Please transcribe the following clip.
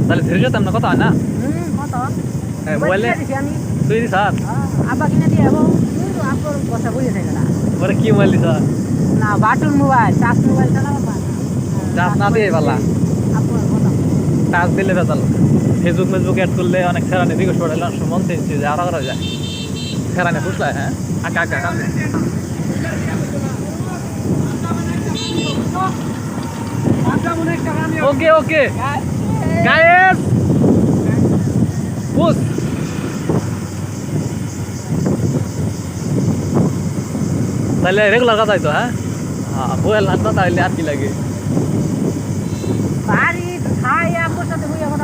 তাহলে ধীরে তেমন কথা হয় না কত মোবাইলে আমি তুই দিস আর আব্বা কিনে দিয়ে যাবো আপনার কথা বুঝে থাকে না ওরে কি মোবাইল দিস না বাটন মোবাইল টাচ মোবাইল চালাবো না চার্জ না দিয়ে পালা আপনার কথা চার্জ দিলে বেতাল ফেসবুক মেসবুক অ্যাড করলে অনেক ফেরানি রিকোয়েস্ট পড়াইলে অনেক সময় মন চেঞ্জ যে আরো করা যায় ফেরানি বুঝলাই হ্যাঁ আঁকা আঁকা কান্দে ওকে ওকে গায়েস পুশ তাহলে রেগুলার কথাই তো হ্যাঁ বইয়ের লাগতো তাহলে আর কি লাগে বাড়ি খাই আপনার সাথে বই আমার